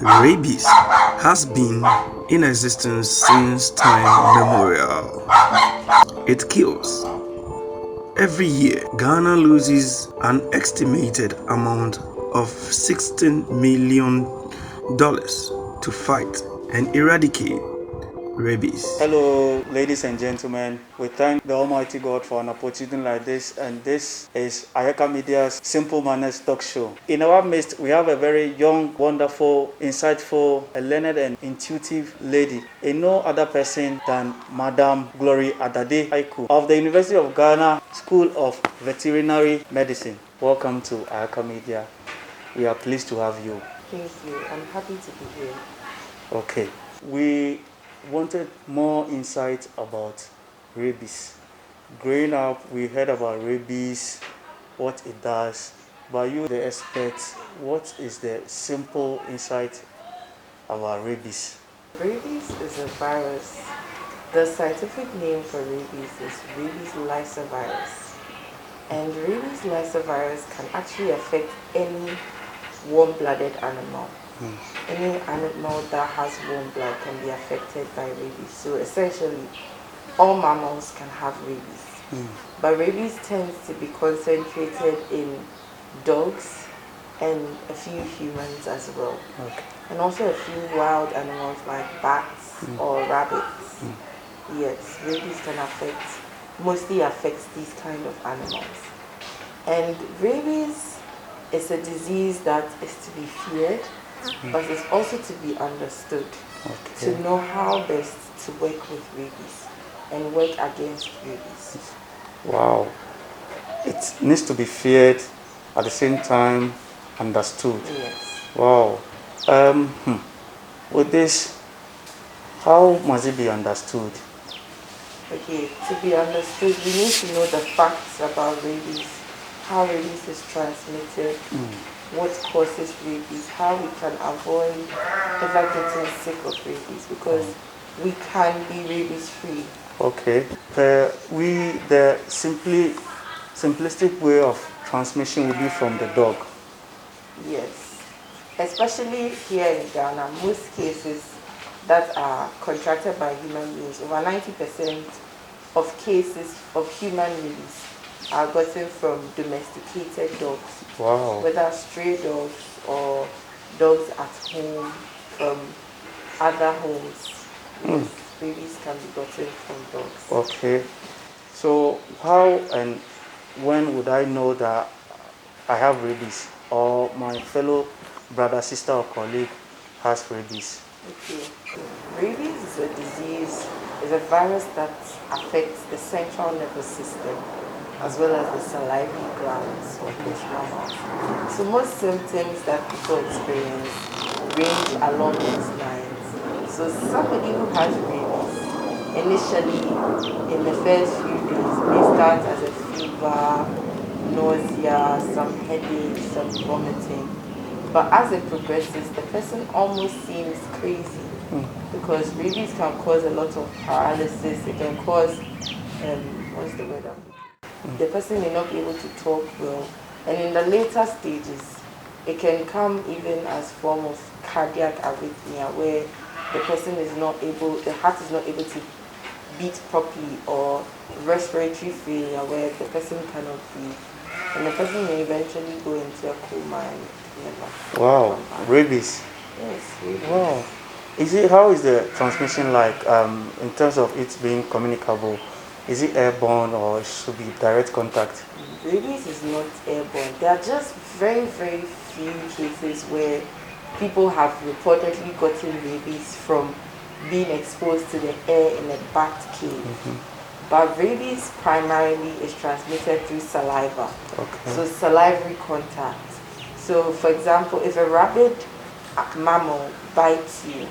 Rabies has been in existence since time memorial. It kills. Every year, Ghana loses an estimated amount of $16 million to fight and eradicate rabies. Hello, ladies and gentlemen. We thank the Almighty God for an opportunity like this, and this is Ayaka Media's Simple Manners Talk Show. In our midst, we have a very young, wonderful, insightful, learned, and intuitive lady, and no other person than Madam Glory Adade Aiku of the University of Ghana School of Veterinary Medicine. Welcome to Ayaka Media. We are pleased to have you. Thank you. I'm happy to be here. Okay. We wanted more insight about rabies. Growing up, we heard about rabies, what it does, but you, the expert, what is the simple insight about rabies? Rabies is a virus. The scientific name for rabies is rabies lysovirus. And rabies lysovirus can actually affect any warm-blooded animal. Any animal that has warm blood can be affected by rabies. So essentially, all mammals can have rabies. But rabies tends to be concentrated in dogs and a few humans as well. Okay. And also a few wild animals like bats or rabbits. Yes, rabies can mostly affects these kind of animals. And rabies is a disease that is to be feared, but it's also to be understood, to know how best to work with rabies and work against rabies. Wow. It needs to be feared, at the same time understood. Yes. Wow. With this, how must it be understood? Okay, to be understood, we need to know the facts about rabies, how rabies is transmitted, what causes rabies, how we can avoid ever getting sick of rabies, because we can be rabies free. Okay. The simplistic way of transmission would be from the dog. Yes. Especially here in Ghana, most cases that are contracted by human beings, over 90% of cases of human rabies are gotten from domesticated dogs. Wow. Whether stray dogs or dogs at home from other homes. Yes, rabies can be gotten from dogs. Okay. So how and when would I know that I have rabies or my fellow brother, sister or colleague has rabies? Okay. Rabies is a disease, is a virus that affects the central nervous system as well as the salivary glands of most mammals. So most symptoms that people experience range along these lines. So somebody who has rabies, initially in the first few days, may start as a fever, nausea, some headache, some vomiting. But as it progresses, the person almost seems crazy because rabies can cause a lot of paralysis. It can cause, what's the word? The person may not be able to talk well. And in the later stages, it can come even as form of cardiac arrhythmia where the person is not able, the heart is not able to beat properly, or respiratory failure where the person cannot breathe. And the person may eventually go into a coma and never. Wow. Rabies. Yes, rabies. Wow. How is the transmission like in terms of it being communicable? Is it airborne or it should be direct contact? Rabies is not airborne. There are just very, very few cases where people have reportedly gotten rabies from being exposed to the air in a bat cave. But rabies primarily is transmitted through saliva. Okay. So salivary contact. So for example, if a rabid mammal bites you,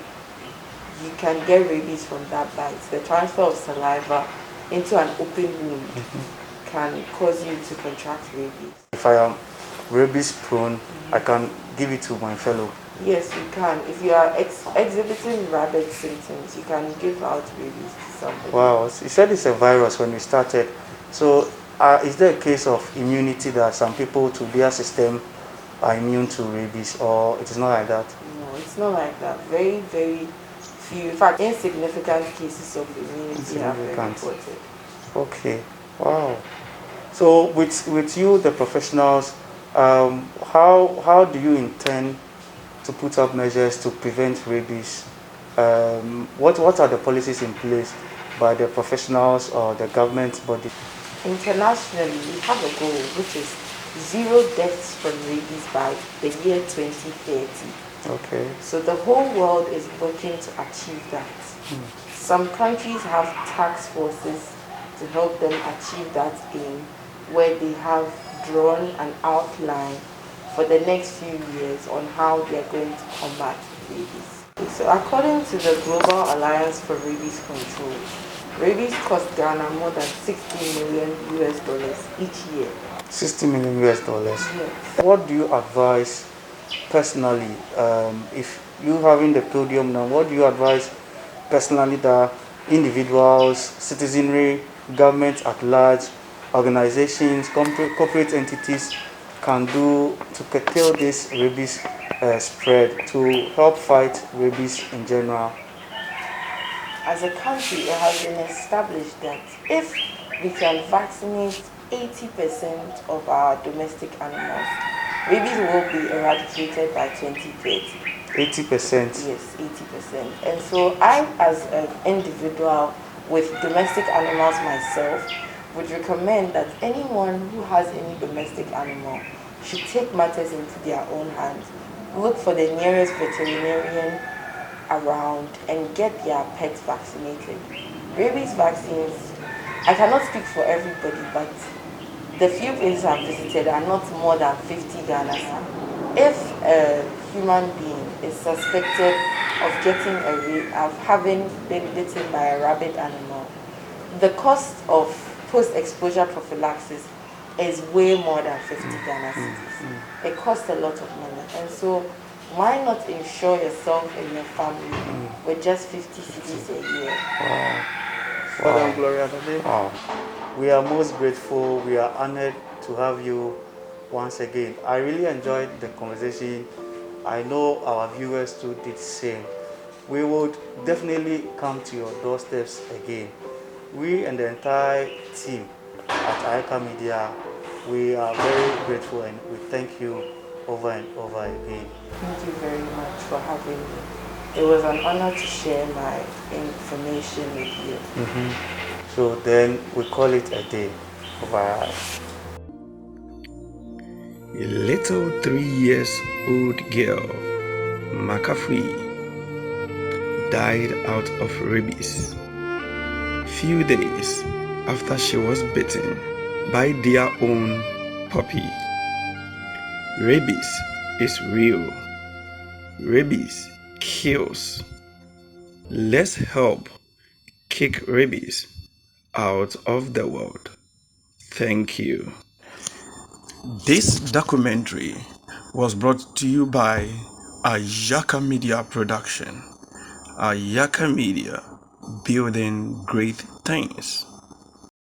you can get rabies from that bite. The transfer of saliva into an open wound can cause you to contract rabies. If I am rabies prone, I can give it to my fellow. Yes, you can. If you are exhibiting rabid symptoms, you can give out rabies to somebody. Wow, you said it's a virus when we started. So is there a case of immunity that some people to their system are immune to rabies, or it is not like that? No, it's It's not like that. Very, very few. In fact, insignificant cases of immunity have been reported. Okay. Wow. So with you, the professionals, how do you intend to put up measures to prevent rabies? What are the policies in place by the professionals or the government body? Internationally, we have a goal which is zero deaths from rabies by the year 2030. Okay. So the whole world is working to achieve that. Some countries have task forces to help them achieve that aim, where they have drawn an outline for the next few years on how they are going to combat rabies. So according to the Global Alliance for Rabies Control, rabies cost Ghana more than 60 million US dollars each year. 60 million US dollars. Yes. What do you advise personally? If you having the podium now, what do you advise personally that individuals, citizenry, government at large, organizations, corporate entities can do to curtail this rabies spread, to help fight rabies in general? As a country, it has been established that if we can vaccinate 80% of our domestic animals, rabies will be eradicated by 2030. 80%? Yes, 80%. And so I, as an individual with domestic animals myself, would recommend that anyone who has any domestic animal should take matters into their own hands, look for the nearest veterinarian around and get their pets vaccinated. Rabies vaccines, I cannot speak for everybody, but the few places I've visited are not more than 50 Ghana. If a human being is suspected of having been bitten by a rabid animal, the cost of post-exposure prophylaxis is way more than 50 Ghana cedis. It costs a lot of money, and so why not insure yourself and your family with just 50 cedis a year? Wow. Gloria, wow. We are most grateful. We are honored to have you once again. I really enjoyed the conversation. I know our viewers too did the same. We would definitely come to your doorsteps again. We and the entire team at Ayaka Media, we are very grateful and we thank you over and over again. Thank you very much for having me. It was an honor to share my information with you. So then we call it a day. Bye. A little 3-year-old girl, McCaffrey, died out of rabies few days after she was bitten by their own puppy. Rabies is real. Rabies kills. Let's help kick rabies out of the world. Thank you. This documentary was brought to you by Ayaka Media Production. Ayaka Media, building great things.